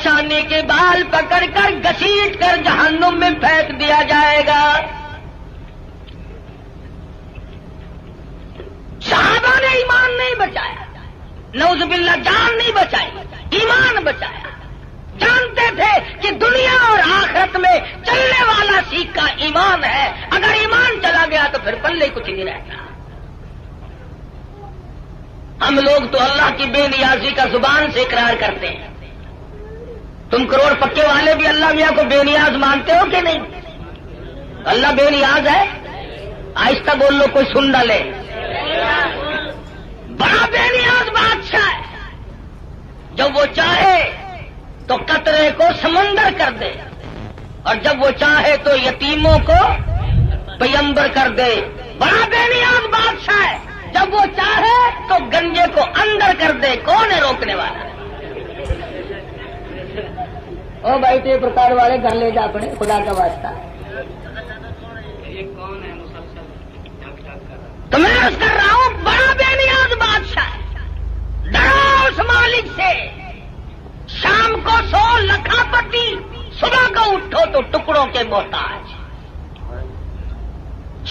پیشانی کے بال پکڑ کر گھسیٹ کر جہنم میں پھینک دیا جائے گا. صحابہ نے ایمان نہیں بچایا, نعوذ باللہ جان نہیں بچائی, ایمان بچایا. جانتے تھے کہ دنیا اور آخرت میں چلنے والا سیکھا ایمان ہے, اگر ایمان چلا گیا تو پھر پلے کچھ نہیں رہتا. ہم لوگ تو اللہ کی بے نیازی کا زبان سے اقرار کرتے ہیں. تم کروڑ پکے والے بھی اللہ میاں کو بے نیاز مانتے ہو کہ نہیں؟ اللہ بے نیاز ہے؟ آہستہ بول لو, کوئی سن نہ لے. بڑا بے نیاز بادشاہ ہے, جب وہ چاہے تو قطرے کو سمندر کر دے, اور جب وہ چاہے تو یتیموں کو پیمبر کر دے. بڑا بے نیاز بادشاہ ہے, جب وہ چاہے تو گنجے کو اندر کر دے. کون ہے روکنے والا؟ او بھائی تے پرکار والے گھر لے جا اپنے, خدا کا واسطہ. تو میں عرض کر رہا ہوں بڑا بے نیاز بادشاہ ہے. ڈرو اس مالک سے. شام کو سو لکھاپتی, صبح کو اٹھو تو ٹکڑوں کے محتاج.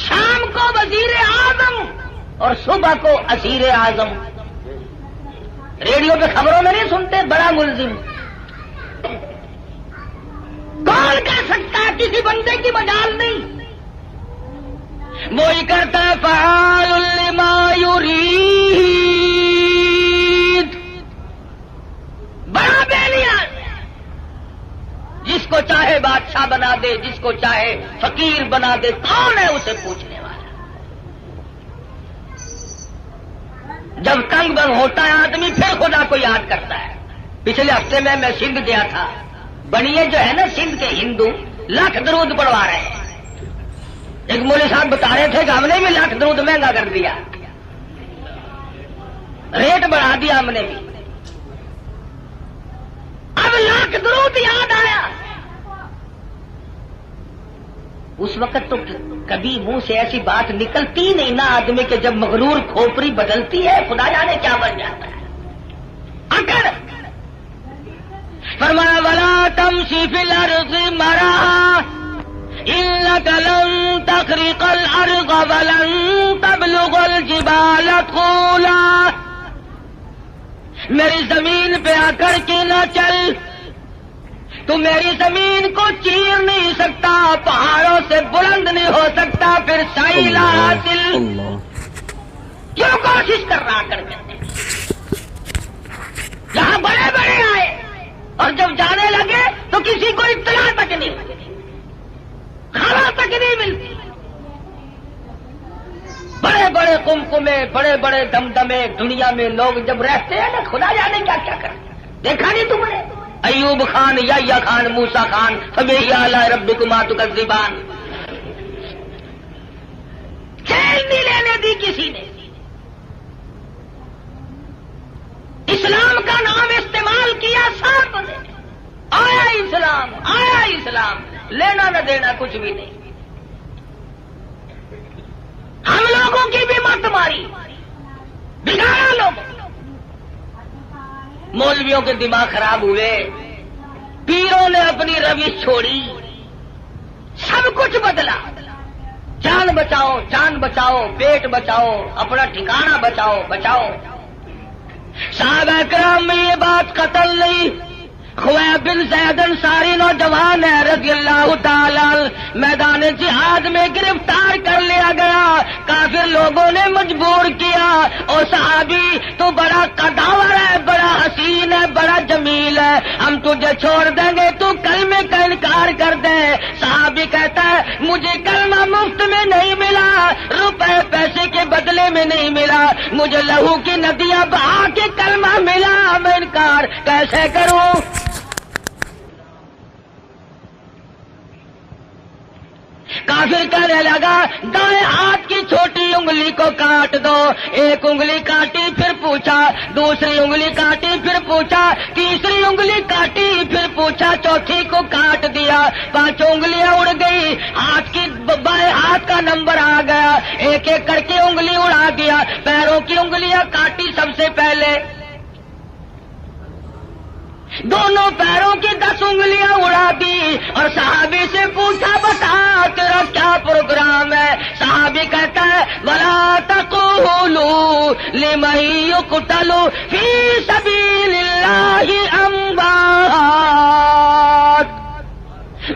شام کو وزیر اعظم اور صبح کو اسیر اعظم. ریڈیو پہ خبروں میں نہیں سنتے بڑا ملزم. کون کہہ سکتا ہے کسی بندے کی مجال نہیں؟ وہی کرتا ہے فعال لما یرید. بڑا بے نیاز ہے, جس کو چاہے بادشاہ بنا دے, جس کو چاہے فقیر بنا دے. کون ہے اسے پوچھنے والا؟ جب تنگ بنگ ہوتا ہے آدمی پھر خدا کو یاد کرتا ہے. پچھلے ہفتے میں سندھ گیا تھا. بنیے جو ہے نا سندھ کے ہندو لاکھ درود پڑھوا رہے ہیں. ایک مولوی صاحب بتا رہے تھے کہ ہم نے بھی لاکھ درود مہنگا کر دیا, ریٹ بڑھا دیا ہم نے بھی. اب لاکھ درود یاد آیا. اس وقت تو کبھی منہ سے ایسی بات نکلتی نہیں نا آدمی کے, جب مغرور کھوپڑی بدلتی ہے خدا جانے کیا بن جاتا ہے. اگر فرمایا ولا تمشی فی الارض مرحا انک لن تخرق الارض ولن تبلغ الجبال طولا. میری زمین پہ آ کر کے نہ چل, تو میری زمین کو چیر نہیں سکتا, پہاڑوں سے بلند نہیں ہو سکتا, پھر سائل حاصل. کیوں کوشش کر رہا کرتے جہاں بڑے بڑے آئے اور جب جانے لگے تو کسی کو اطلاع تک نہیں ملتی, کھانا تک نہیں ملتی. بڑے بڑے کمکمے, بڑے بڑے دمدمے دنیا میں لوگ جب رہتے ہیں نا خدا جانے کیا کیا کرتے. دیکھا نہیں تم نے ایوب خان, یحییٰ خان, موسیٰ خان, فبأي آلاء ربكما تكذبان. جیل نہیں لینے دی کسی نے. اسلام کا نام استعمال کیا سب نے, آیا اسلام, آیا اسلام, لینا نہ دینا کچھ بھی نہیں. ہم لوگوں کی بھی مت ماری, بگاڑا لوگ. مولویوں کے دماغ خراب ہوئے, پیروں نے اپنی روش چھوڑی, سب کچھ بدلا. جان بچاؤ, جان بچاؤ, پیٹ بچاؤ, اپنا ٹھکانہ بچاؤ, بچاؤ. صحابہ کرام میں یہ بات قتل نہیں. خویب بن زید انصاری نوجوان ہے رضی اللہ تعالی, میدان جہاد میں گرفتار کر لیا گیا. کافر لوگوں نے مجبور کیا, اور صحابی تو بڑا قداور ہے, بڑا حسین ہے, بڑا جمیل ہے, ہم تجھے چھوڑ دیں گے, تو کلمے کا انکار کر دے. صحابی کہتا ہے مجھے کلمہ مفت میں نہیں ملا, روپے پیسے کے بدلے میں نہیں ملا, مجھے لہو کی ندیاں بہا کے کلمہ ملا, میں انکار کیسے کروں. کافر کہنے لگا دائیں ہاتھ کی چھوٹی انگلی کو کاٹ دو. ایک انگلی کاٹی پھر پوچھا, دوسری انگلی کاٹی پھر پوچھا, تیسری انگلی کاٹی پھر پوچھا, چوتھی کو کاٹ دیا. 5 انگلیاں اڑ گئی, ہاتھ کی بائیں ہاتھ کا نمبر آ گیا. ایک ایک کر کے انگلی اڑا گیا. پیروں کی انگلیاں کاٹی سب سے پہلے, دونوں پیروں پیروں کی 10 انگلیاں اڑا دی اور صحابی سے پوچھا بتا تیرا کیا پروگرام ہے؟ صحابی کہتا ہے وَلَا تَقُولُوا لِمَن يُقْتَلُ فِي سَبِيلِ اللَّهِ أَمْوَاتٌ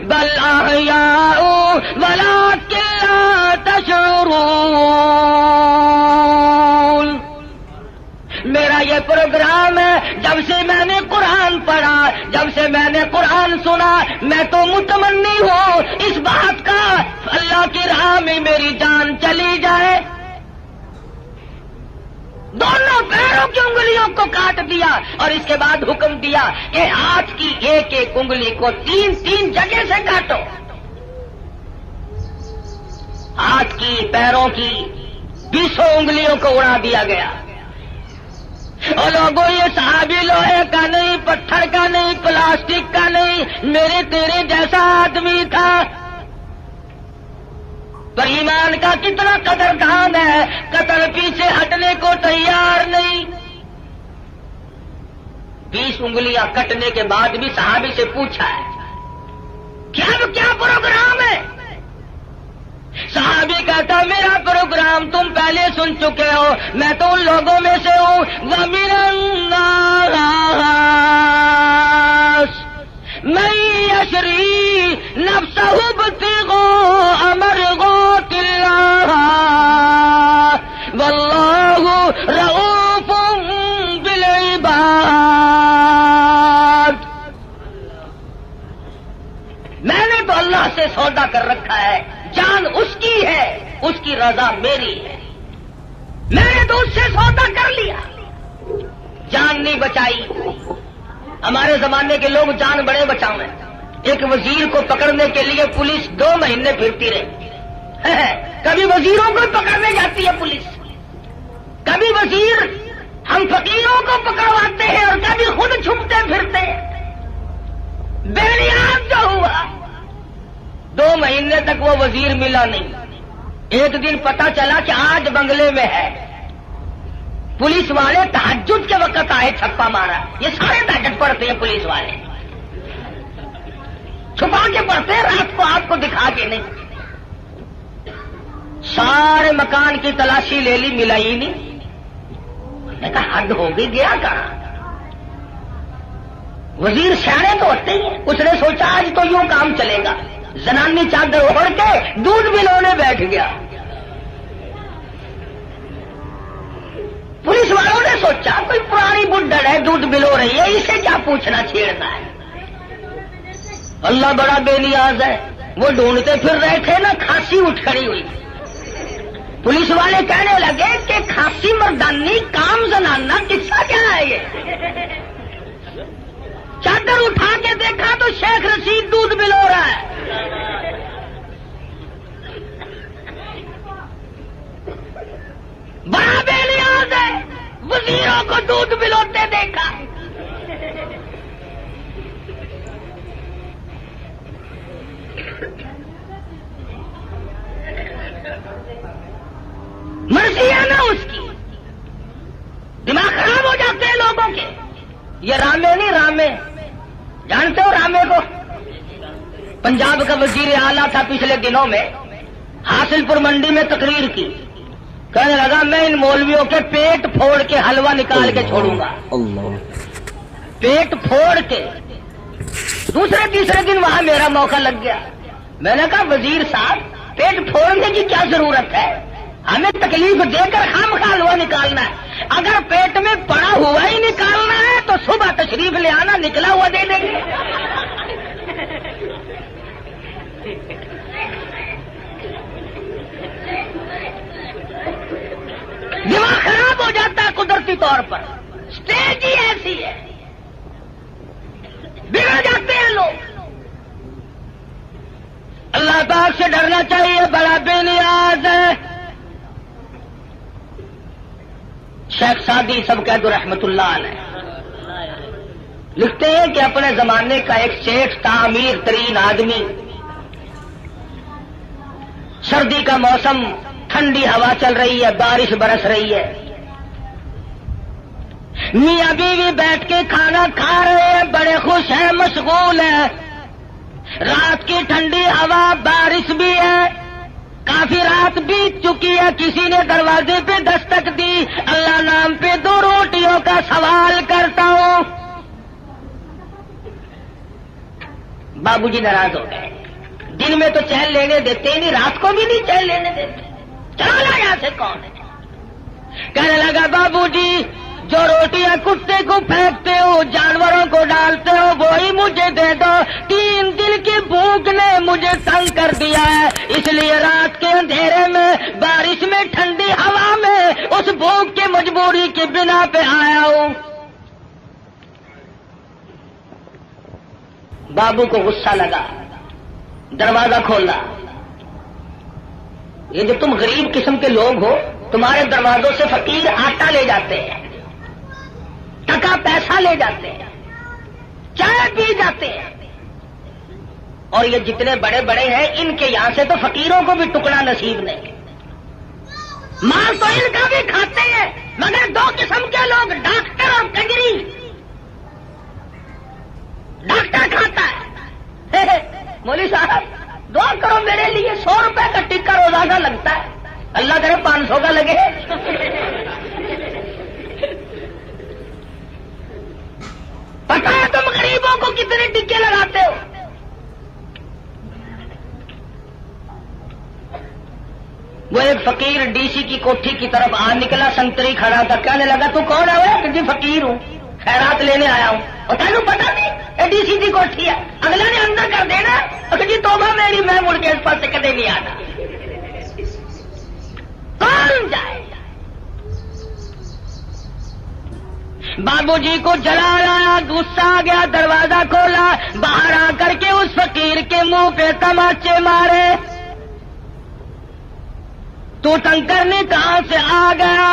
بَلْ أَحْيَاءٌ وَلَكِن لَّا تَشْعُرُونَ۔ میرا یہ پروگرام ہے، جب سے میں نے قرآن پڑھا، جب سے میں نے قرآن سنا، میں تو متمنی ہوں اس بات کا اللہ کی راہ میں میری جان چلی جائے۔ دونوں پیروں کی انگلیوں کو کاٹ دیا اور اس کے بعد حکم دیا کہ ہاتھ کی ایک ایک انگلی کو 3 جگہ سے کاٹو۔ ہاتھ کی، پیروں کی 20 انگلیوں کو اڑا دیا گیا۔ اور لوگوں یہ صحابی لوہے کا نہیں، پتھر کا نہیں، پلاسٹک کا نہیں، میرے تیرے جیسا آدمی تھا، پر ایمان کا کتنا قدردان ہے، قطر پیچھے ہٹنے کو تیار نہیں۔ 20 انگلیاں کٹنے کے بعد بھی صحابی سے پوچھا ہے کیا پروگرام ہے؟ صحابی کہتا میرا پروگرام تم پہلے سن چکے ہو، میں تو ان لوگوں میں سے ہوں وَمِنَ النَّاسِ مَن يَشْرِي نَفْسَهُ ابْتِغَاءَ مَرْضَاتِ اللَّهِ وَاللَّهُ رَءُوفٌ بِالْعِبَادِ۔ میں نے تو اللہ سے سودا کر رکھا ہے، جان اس کی ہے، اس کی رضا میری ہے، میں نے تو اس سے سودا کر لیا، جان نہیں بچائی۔ ہمارے زمانے کے لوگ جان بڑے بچاؤں۔ ایک وزیر کو پکڑنے کے لیے پولیس 2 مہینے پھرتی رہی، کبھی وزیروں کو پکڑنے جاتی ہے پولیس، کبھی وزیر ہم فقیروں کو پکڑواتے ہیں اور کبھی خود چھپتے پھرتے ہیں۔ بے نیاز جو ہوا 2 مہینے تک وہ وزیر ملا نہیں۔ ایک دن پتا چلا کہ آج بنگلے میں ہے، پولیس والے تہجد کے وقت آئے، چھپا مارا۔ یہ سارے تہجد پڑھتے ہیں پولیس والے، چھپا کے پڑھتے ہیں، رات کو آپ کو دکھا کے نہیں۔ سارے مکان کی تلاشی لے لی، ملا ہی نہیں۔ میں نے کہا حد ہوگی، گیا کہاں؟ وزیر سیانے تو ہوتے ہی ہیں، اس نے سوچا آج تو یوں کام چلے گا، زنانی چادر اوڑھ کے دودھ بلونے بیٹھ گیا۔ پولیس والوں نے سوچا کوئی پرانی بڈھڑ ہے، دودھ بلو رہی ہے، اسے کیا پوچھنا چھیڑنا ہے۔ اللہ بڑا بے نیاز ہے، وہ ڈھونڈتے پھر رہے تھے نا، کھانسی اٹھ کھڑی ہوئی۔ پولیس والے کہنے لگے کہ کھانسی مردانی کام زنانہ، قصہ کیا ہے یہ؟ چادر اٹھا کے دیکھا تو شیخ رشید دودھ بلو رہا ہے۔ بڑا بے نیاز ہے، وزیروں کو دودھ بلوتے دیکھا۔ مرضی ہے نا اس کی، دماغ خراب ہو جاتے ہیں لوگوں کے۔ یہ رامے نہیں، رامے جانتے ہو رامے کو؟ پنجاب کا وزیر اعلیٰ تھا، پچھلے دنوں میں حاصل پور منڈی میں تقریر کی، کہنے لگا میں ان مولویوں کے پیٹ پھوڑ کے حلوہ نکال کے چھوڑوں گا۔ اللہ، پیٹ پھوڑ کے۔ دوسرے تیسرے دن وہاں میرا موقع لگ گیا، میں نے کہا وزیر صاحب پیٹ پھوڑنے کی کیا ضرورت ہے؟ ہمیں تکلیف دے کر خامخواہ حلوہ نکالنا ہے، اگر پیٹ میں پڑا ہوا ہی نکالنا ہے تو صبح تشریف لے آنا، نکلا ہوا دے دیں گے۔ دماغ خراب ہو جاتا ہے قدرتی طور پر، اسٹیج ہی ایسی ہے، بگڑ جاتے ہیں لوگ۔ اللہ پاک سے ڈرنا چاہیے، بڑا بے نیاز ہے۔ شیخ سعدی سب قید رحمت اللہ علیہ لکھتے ہیں کہ اپنے زمانے کا ایک شیخ تھا، امیر ترین آدمی، سردی کا موسم، ٹھنڈی ہوا چل رہی ہے، بارش برس رہی ہے، میاں بیوی بیٹھ کے کھانا کھا رہے ہیں، بڑے خوش ہیں، مشغول ہیں. رات کی ٹھنڈی ہوا، بارش بھی ہے، کافی رات بیت چکی ہے. کسی نے دروازے پہ دستک دی. اللہ نام پہ 2 روٹیوں کا سوال کرتا ہوں. بابو جی ناراض ہو گئے. دن میں تو چین لینے دیتے ہی نہیں، رات کو بھی نہیں چین لینے دیتے. چلا یہاں سے کون ہے؟ کہنے لگا بابو جی جو روٹیاں کتے کو پھینکتے ہو، جانوروں کو ڈالتے ہو، وہی مجھے دے دو. 3 دن کی بھوک نے مجھے تنگ کر دیا ہے، اس لیے رات کے اندھیرے میں، بارش میں، ٹھنڈی ہوا میں اس بھوک کی مجبوری کی بنا پہ آیا ہوں. بابو کو غصہ لگا، دروازہ کھولا. یہ جو تم غریب قسم کے لوگ ہو، تمہارے دروازوں سے فقیر آٹا لے جاتے ہیں، ٹکا پیسہ لے جاتے ہیں، چائے پی جاتے ہیں، اور یہ جتنے بڑے بڑے ہیں ان کے یہاں سے تو فقیروں کو بھی ٹکڑا نصیب نہیں. مال تو ان کا بھی کھاتے ہیں، مگر 2 قسم کے لوگ، ڈاکٹر اور کنجری. ڈاکٹر کھاتا ہے. مولوی صاحب دعا کرو میرے لیے، 100 روپے کا ٹکا روزانہ لگتا ہے، اللہ کرے 500 کا لگے. پتا ہے تم غریبوں کو کتنے ٹکے لگاتے ہو؟ وہ ایک فقیر ڈی سی کی کوٹھی کی طرف آ نکلا، سنتری کھڑا تھا. کہنے لگا تو کون ہے وہ؟ کہ جی فقیر ہوں، خیرات لینے آیا ہوں. اور تینوں پتا نہیں یہ ڈی سی کی کوٹھی ہے؟ اگلے نے اندر کر دینا. اور جی توبہ میری، میں مڑ کے اس پاس سے کدے نہیں آنا. کون جائے؟ بابو جی کو جلال آیا، غصہ آ گیا، دروازہ کھولا، باہر آ کر کے اس فقیر کے منہ پہ تماچے مارے. تو تنگ کرنے کہاں سے آ گیا؟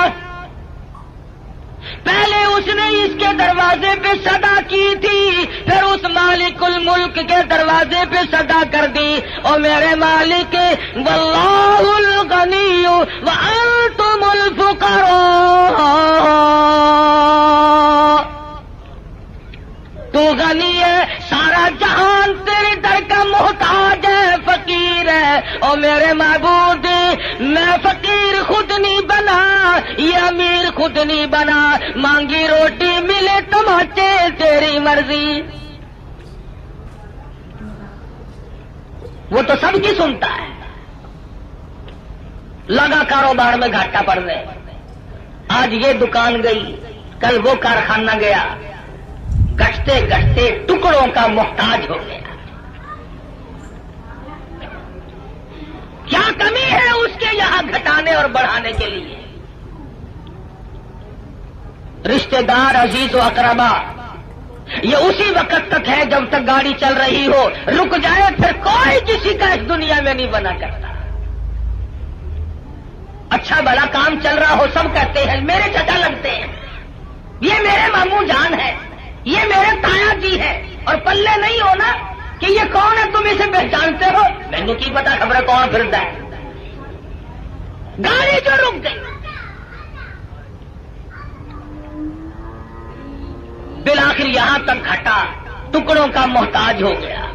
پہلے اس نے اس کے دروازے پہ صدا کی تھی، پھر اس مالک الملک کے دروازے پہ صدا کر دی. اور میرے مالک واللہ الغنی وانتم الفقراء، تو غنی ہے، سارا جہان تیرے در کا محتاج ہے، فقیر ہے. اور میرے معبود میں فقیر خود نہیں بنا، یہ امیر خود نہیں بنا. مانگی روٹی ملے تماچے، تیری مرضی. وہ تو سب کی سنتا ہے. لگا کاروبار میں گھاٹا پڑ گئے. آج یہ دکان گئی، کل وہ کارخانہ گیا، گھٹتے گھٹتے ٹکڑوں کا محتاج ہو گیا. کیا کمی ہے اس کے یہاں گھٹانے اور بڑھانے کے لیے؟ رشتہ دار، عزیز و اقربا، یہ اسی وقت تک ہے جب تک گاڑی چل رہی ہو. رک جائے پھر کوئی کسی کا اس دنیا میں نہیں بنا کرتا. اچھا بھلا کام چل رہا ہو، سب کہتے ہیں میرے چچا لگتے ہیں، یہ میرے ماموں جان ہے، یہ میرے تایا جی ہے. اور پلے نہیں ہونا کہ یہ کون ہے، تم اسے پہچانتے ہو؟ مینو کی پتا خبر کون پھرتا ہے. گاڑی جو رک گئی، بالآخر یہاں تک گھٹا، ٹکڑوں کا محتاج ہو گیا.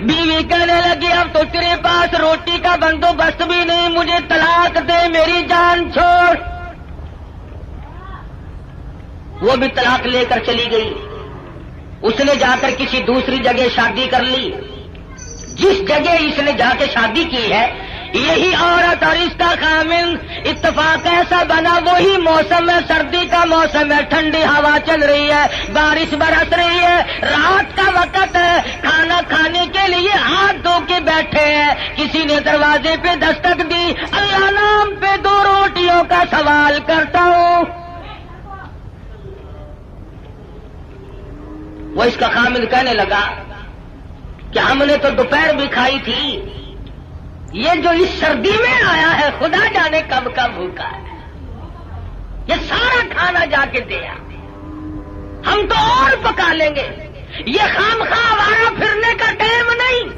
بیوی کہنے لگی اب تو تیرے پاس روٹی کا بندوبست بھی نہیں، مجھے طلاق دے، میری جان چھوڑ. وہ بھی طلاق لے کر چلی گئی. اس نے جا کر کسی دوسری جگہ شادی کر لی. جس جگہ اس نے جا کے شادی کی ہے، یہی عورت اور اس کا خامند اتفاق ایسا بنا، وہی موسم ہے، سردی کا موسم ہے، ٹھنڈی ہوا چل رہی ہے، بارش برس رہی ہے، رات کا وقت ہے، کھانا کھانے کے لیے ہاتھ دھو کے بیٹھے ہیں. کسی نے دروازے پہ دستک دی. اللہ نام پہ 2 روٹیوں کا سوال کرتا ہوں. وہ اس کا خامند کہنے لگا کہ ہم نے تو دوپہر بھی کھائی تھی، یہ جو اس سردی میں آیا ہے خدا جانے کب کب بھوکا ہے، یہ سارا کھانا جا کے دیا، ہم تو اور پکا لیں گے. یہ خام خواہ آوارہ پھرنے کا ٹائم نہیں.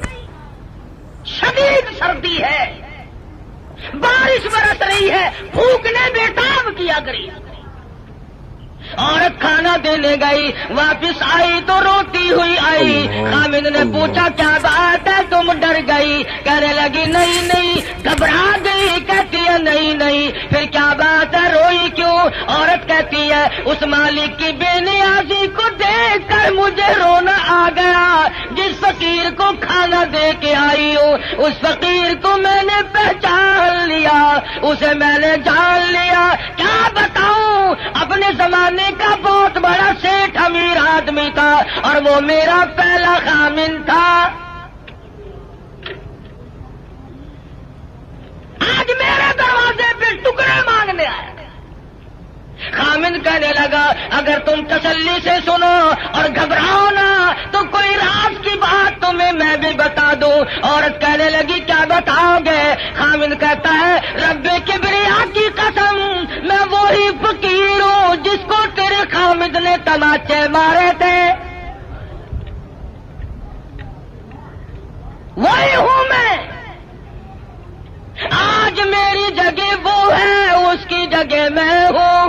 شدید سردی ہے، بارش برس رہی ہے، بھوک نے بے تاب کیا غریب. عورت کھانا دینے گئی، واپس آئی تو روتی ہوئی آئی۔ خامد نے پوچھا کیا بات ہے تم ڈر گئی؟ کہنے لگی نہیں نہیں، گھبرا گئی۔ کہتی ہے نہیں نہیں، پھر کیا بات ہے روئی کیوں؟ عورت کہتی ہے اس مالک کی بے نیازی کو دیکھ کر مجھے رونا آ گیا، جس فقیر کو کھانا دے کے آئی ہوں اس فقیر کو میں نے پہچان لیا، اسے میں نے جان لیا۔ کیا بتاؤں، اپنے زمانے کا بہت بڑا سیٹھ امیر آدمی تھا اور وہ میرا پہلا خامن تھا۔ آج میرے دروازے پہ ٹکڑے مانگنے آیا۔ خامن کہنے لگا اگر تم تسلی سے سنو اور گھبراؤ نہ تو کوئی راز کی بات تمہیں میں بھی بتا دوں۔ عورت کہنے لگی کیا بتاؤ گے؟ خامن کہتا ہے رب کبریا کی قسم، میں وہی فقیر ہوں جس کو تیرے خامد نے تماچے مارے تھے، وہی ہوں میں۔ آج میری جگہ وہ ہے، اس کی جگہ میں ہوں۔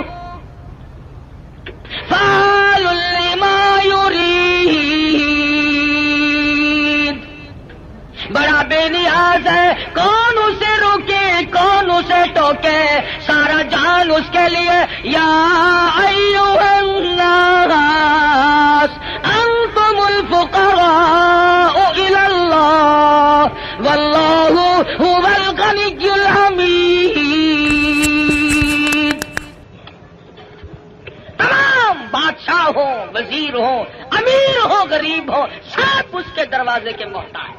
فعال لما یرید، بڑا بے نیاز ہے، کون اسے روکے کون اسے ٹوکے، سارا جان اس کے لیے۔ یا ایھا الناس انتم الفقراء الی اللہ واللہ هو الغنی الحمید۔ تمام بادشاہ ہو، وزیر ہو، امیر ہو، غریب ہو، سب اس کے دروازے کے محتاج۔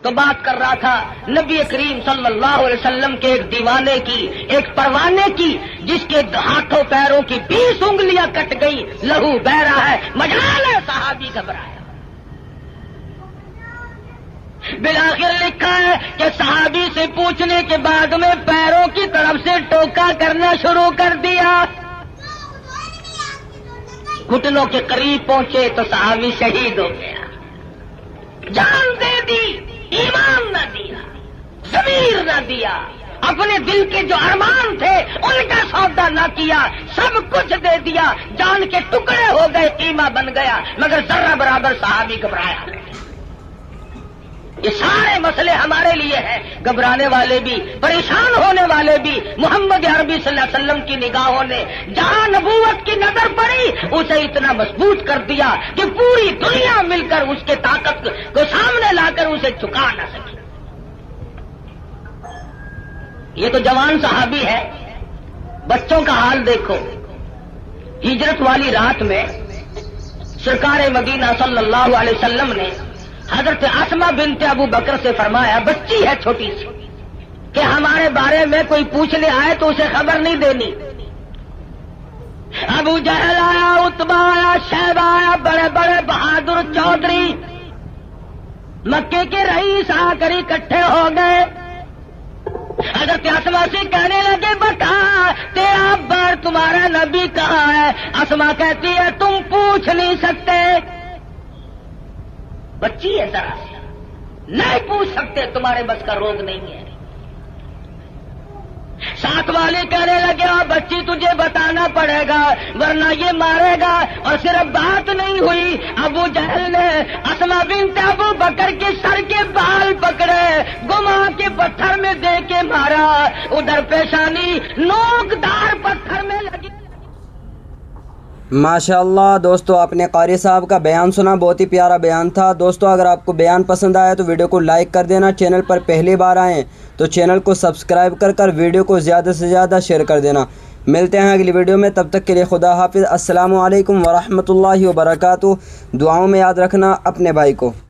تو بات کر رہا تھا نبی کریم صلی اللہ علیہ وسلم کے ایک دیوانے کی، ایک پروانے کی، جس کے ہاتھوں پیروں کی 20 انگلیاں کٹ گئی، لہو بہ رہا ہے، مجال ہے، صحابی گھبرایا۔ بالآخر لکھا ہے کہ صحابی سے پوچھنے کے بعد میں پیروں کی طرف سے ٹوکا کرنا شروع کر دیا۔ گھٹنوں کے قریب پہنچے تو صحابی شہید ہو گیا، جان دے دی، ایمان نہ دیا، ضمیر نہ دیا، اپنے دل کے جو ارمان تھے ان کا سودا نہ کیا، سب کچھ دے دیا، جان کے ٹکڑے ہو گئے، قیمہ بن گیا، مگر ذرہ برابر صحابی گھبرایا۔ یہ سارے مسئلے ہمارے لیے ہیں، گھبرانے والے بھی، پریشان ہونے والے بھی۔ محمد عربی صلی اللہ علیہ وسلم کی نگاہوں نے جہاں نبوت کی نظر پڑی اسے اتنا مضبوط کر دیا کہ پوری دنیا مل کر اس کے طاقت کو سامنے لا کر اسے جھکا نہ سکی۔ یہ تو جوان صحابی ہے، بچوں کا حال دیکھو۔ ہجرت والی رات میں سرکار مدینہ صلی اللہ علیہ وسلم نے حضرت اسما بنت ابو بکر سے فرمایا، بچی ہے چھوٹی سی، کہ ہمارے بارے میں کوئی پوچھنے آئے تو اسے خبر نہیں دینی۔ ابو جہل آیا، عتبہ آیا، شیبہ آیا، بڑے بڑے بہادر چودھری مکے کے رئیس آ کر اکٹھے ہو گئے۔ حضرت اسما سے کہنے لگے بتا تیرا بار تمہارا نبی کہاں ہے؟ اسما کہتی ہے تم پوچھ نہیں سکتے، بچی ہے ذرا سی، نہیں پوچھ سکتے، تمہارے بس کا روگ نہیں ہے۔ ساتھ والے کہنے لگے بچی تجھے بتانا پڑے گا ورنہ یہ مارے گا، اور صرف بات نہیں ہوئی، ابو جہل نے اسما بنت ابو بکر کے سر کے بال پکڑے، گما کے پتھر میں دے کے مارا، ادھر پیشانی نوکدار پتھر میں لگی۔ ماشاءاللہ دوستو، آپ نے قاری صاحب کا بیان سنا، بہت ہی پیارا بیان تھا۔ دوستو اگر آپ کو بیان پسند آیا تو ویڈیو کو لائک کر دینا، چینل پر پہلی بار آئیں تو چینل کو سبسکرائب کر ویڈیو کو زیادہ سے زیادہ شیئر کر دینا۔ ملتے ہیں اگلی ویڈیو میں، تب تک کے لیے خدا حافظ۔ السلام علیکم ورحمۃ اللہ وبرکاتہ۔ دعاؤں میں یاد رکھنا اپنے بھائی کو۔